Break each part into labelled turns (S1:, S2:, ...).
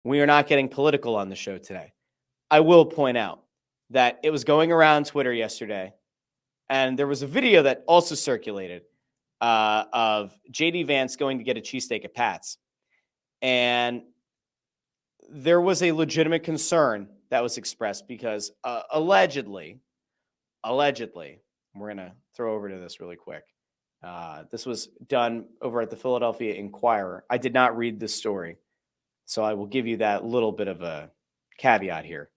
S1: We are not getting political on the show today. I will point out that it was going around Twitter yesterday, and there was a video that also circulated of JD Vance going to get a cheesesteak at Pat's. And there was a legitimate concern that was expressed because allegedly, we're going to throw over to this really quick. This was done over at the Philadelphia Inquirer. I did not read this story, so I will give you that little bit of a caveat here.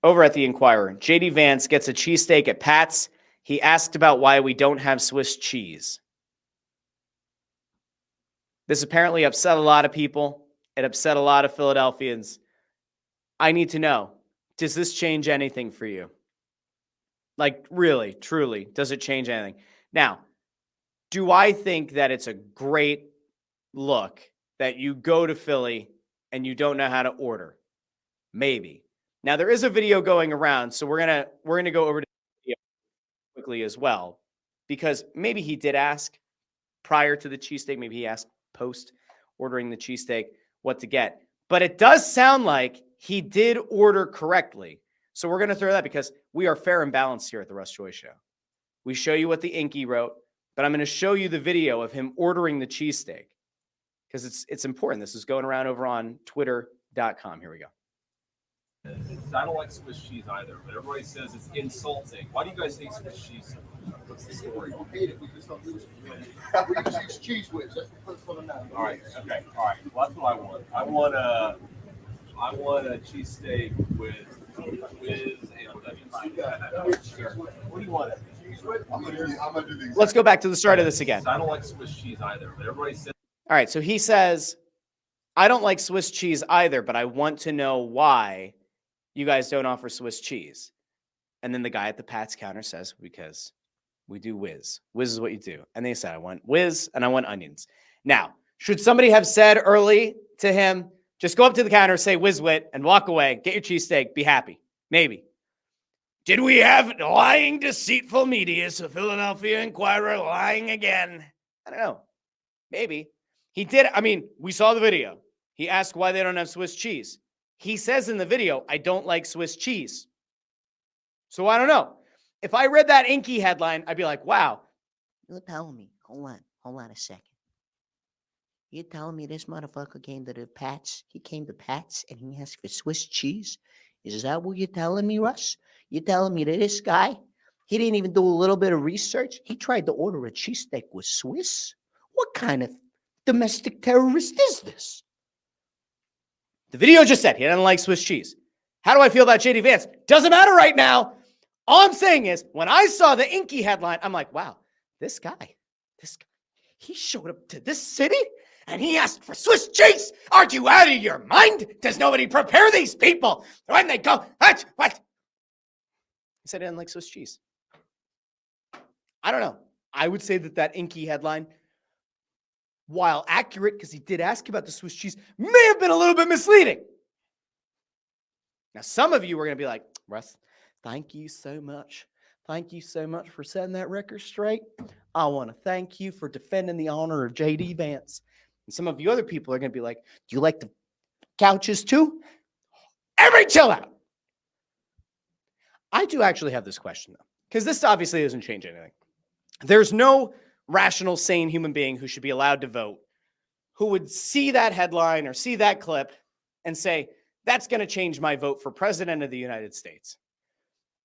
S1: Over at the Inquirer, JD Vance gets a cheesesteak at Pat's. He asked about why we don't have Swiss cheese. This apparently upset a lot of people. It upset a lot of Philadelphians. I need to know, does this change anything for you? Like, really, truly, does it change anything? Now, do I think that it's a great look that you go to Philly and you don't know how to order? Maybe. Now, there is a video going around, so we're gonna go over to the video quickly as well, because maybe he did ask prior to the cheesesteak. Maybe he asked post ordering the cheesesteak what to get. But it does sound like he did order correctly. So we're going to throw that because we are fair and balanced here at the Russ Joy Show. We show you what the Inky wrote, but I'm going to show you the video of him ordering the cheesesteak because it's important. This is going around over on twitter.com. Here we go.
S2: I don't like Swiss cheese either, but everybody says it's insulting. Why do you guys hate Swiss cheese so much? What's the story?
S3: We don't hate it. We just don't do it. We use cheese whiz. That's the first one now.
S2: All right. Okay. All right. Well, that's what I want. I want a cheesesteak with whiz and onions. Sure. What do you want? Cheese whiz?
S3: I'm gonna do these.
S1: Let's go back to the start of this again.
S2: I don't like Swiss cheese either, but everybody says.
S1: All right. So he says, I don't like Swiss cheese either, but I want to know why you guys don't offer Swiss cheese. And then the guy at the Pat's counter says, because we do whiz. Whiz is what you do. And they said, I want whiz and I want onions. Now, should somebody have said early to him, just go up to the counter, say whiz wit, and walk away, get your cheesesteak, be happy? Maybe. Did we have lying, deceitful media, so Philadelphia Inquirer lying again? I don't know. Maybe. He did. I mean, we saw the video. He asked why they don't have Swiss cheese. He says in the video, I don't like Swiss cheese. So I don't know. If I read that Inky headline, I'd be like, wow.
S4: You're telling me, hold on a second. You're telling me this motherfucker came to the Pats? He came to Pats and he asked for Swiss cheese? Is that what you're telling me, Russ? You're telling me that this guy, he didn't even do a little bit of research? He tried to order a cheesesteak with Swiss? What kind of domestic terrorist is this?
S1: The video just said he doesn't like Swiss cheese. How do I feel about JD Vance? Doesn't matter right now. All I'm saying is, when I saw the Inky headline, I'm like, wow, this guy, he showed up to this city and he asked for Swiss cheese. Aren't you out of your mind? Does nobody prepare these people when they go? What? He said he didn't like Swiss cheese. I don't know. I would say that Inky headline, while accurate, because he did ask about the Swiss cheese, may have been a little bit misleading. Now, some of you are going to be like, Russ, thank you so much. Thank you so much for setting that record straight. I want to thank you for defending the honor of JD Vance. And some of you other people are going to be like, do you like the couches too? Everybody chill out. I do actually have this question, though, because this obviously doesn't change anything. There's no rational, sane human being who should be allowed to vote who would see that headline or see that clip and say, that's going to change my vote for president of the United States.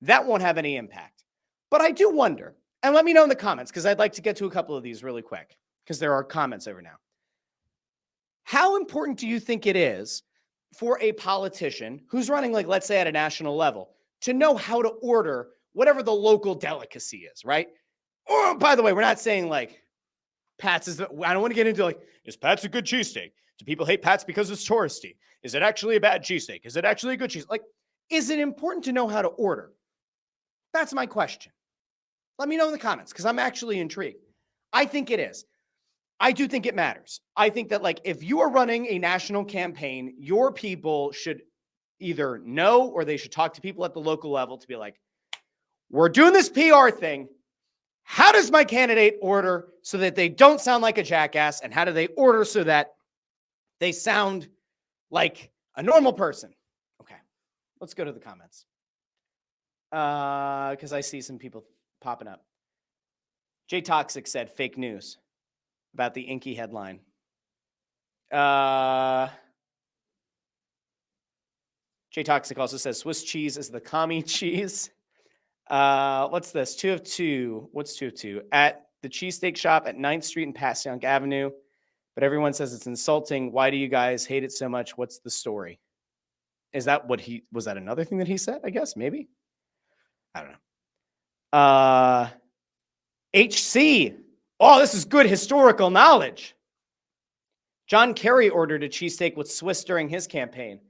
S1: That won't have any impact. But I do wonder, and let me know in the comments, because I'd like to get to a couple of these really quick, because there are comments over now. How important do you think it is for a politician who's running, like, let's say at a national level, to know how to order whatever the local delicacy is, right? Or, by the way, we're not saying like Pat's is, I don't want to get into like, is Pat's a good cheesesteak? Do people hate Pat's because it's touristy? Is it actually a bad cheesesteak? Is it actually a good cheese? Like, is it important to know how to order? That's my question. Let me know in the comments, because I'm actually intrigued. I think it is. I do think it matters. I think that, like, if you are running a national campaign, your people should either know or they should talk to people at the local level to be like, we're doing this PR thing. How does my candidate order so that they don't sound like a jackass? And how do they order so that They sound like a normal person. Okay, let's go to the comments. Because I see some people popping up. J Toxic said fake news about the Inky headline. J Toxic also says Swiss cheese is the commie cheese. What's this? 2 of 2. What's 2 of 2? At the cheesesteak shop at 9th Street and Passyunk Avenue. But everyone says it's insulting. Why do you guys hate it so much? What's the story? Is that what was that another thing that he said? I guess, maybe. I don't know. HC. Oh, this is good historical knowledge. John Kerry ordered a cheesesteak with Swiss during his campaign.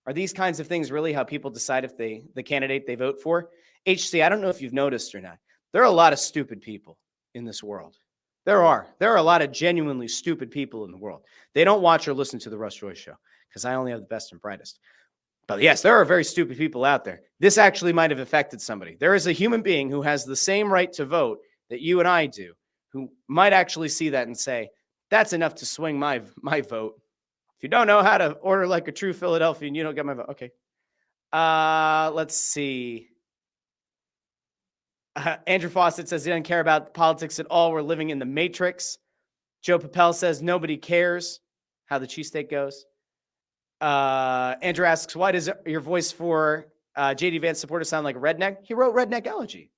S1: Are these kinds of things really how people decide if the candidate they vote for? HC, I don't know if you've noticed or not. There are a lot of stupid people in this world. There are a lot of genuinely stupid people in the world. They don't watch or listen to the Russ Joy Show because I only have the best and brightest. But yes, there are very stupid people out there. This actually might have affected somebody. There is a human being who has the same right to vote that you and I do, who might actually see that and say, that's enough to swing my vote. If you don't know how to order like a true Philadelphian, you don't get my vote. Okay. Let's see. Andrew Fawcett says he doesn't care about politics at all. We're living in the Matrix. Joe Papel says nobody cares how the cheesesteak goes. Andrew asks, why does your voice for JD Vance supporter sound like redneck? He wrote Redneck Elegy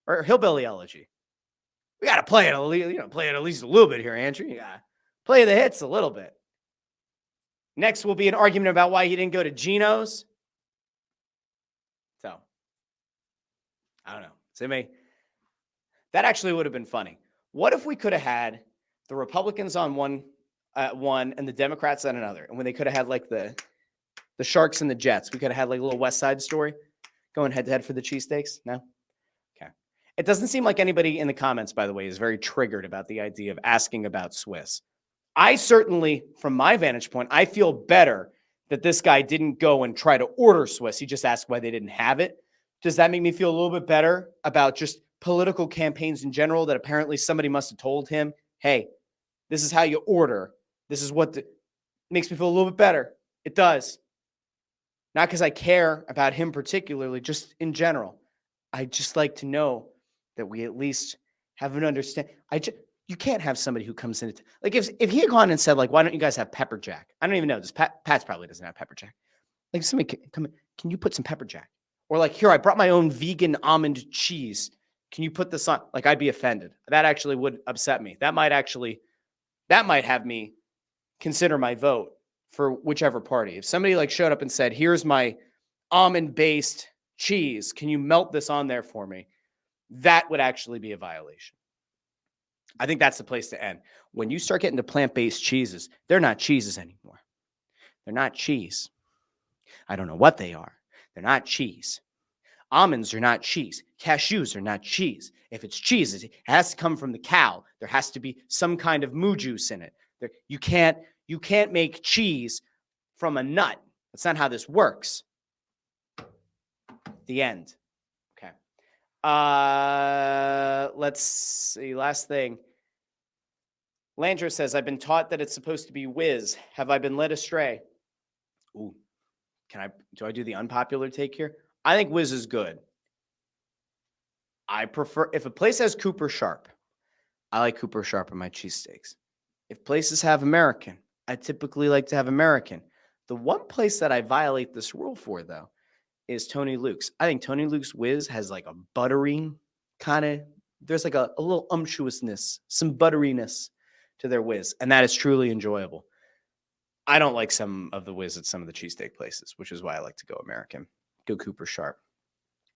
S1: or Hillbilly Elegy. We got to play it, play it at least a little bit here, Andrew. You got to play the hits a little bit. Next will be an argument about why he didn't go to Geno's. So, I don't know. That actually would have been funny. What if we could have had the Republicans on one and the Democrats on another? And when they could have had like the Sharks and the Jets, we could have had like a little West Side Story going head to head for the cheesesteaks? No? Okay. It doesn't seem like anybody in the comments, by the way, is very triggered about the idea of asking about Swiss. I certainly, from my vantage point, I feel better that this guy didn't go and try to order Swiss. He just asked why they didn't have it. Does that make me feel a little bit better about just political campaigns in general, that apparently somebody must have told him, hey, this is how you order. This is what makes me feel a little bit better. It does. Not because I care about him particularly, just in general. I just like to know that we at least have an understanding. You can't have somebody who comes in. Like if he had gone and said, like, why don't you guys have pepper jack? I don't even know. Pat's probably doesn't have pepper jack. Like somebody come in, can you put some pepper jack? Or like, here, I brought my own vegan almond cheese. Can you put this on? Like, I'd be offended. That actually would upset me. That might have me consider my vote for whichever party. If somebody like showed up and said, here's my almond-based cheese, can you melt this on there for me? That would actually be a violation. I think that's the place to end. When you start getting to plant-based cheeses, they're not cheeses anymore. They're not cheese. I don't know what they are. They're not cheese. Almonds are not cheese. Cashews are not cheese. If it's cheese, it has to come from the cow. There has to be some kind of moo juice in it. You can't make cheese from a nut. That's not how this works. The end. Okay. Let's see. Last thing. Landra says, I've been taught that it's supposed to be whiz. Have I been led astray? Ooh. Do I do the unpopular take here? I think whiz is good. I prefer, if a place has Cooper Sharp, I like Cooper Sharp in my cheesesteaks. If places have American, I typically like to have American. The one place that I violate this rule for, though, is Tony Luke's. I think Tony Luke's whiz has like a buttery kind of, there's like a little unctuousness, some butteriness to their whiz, and that is truly enjoyable. I don't like some of the whiz at some of the cheesesteak places, which is why I like to go American. Go Cooper Sharp.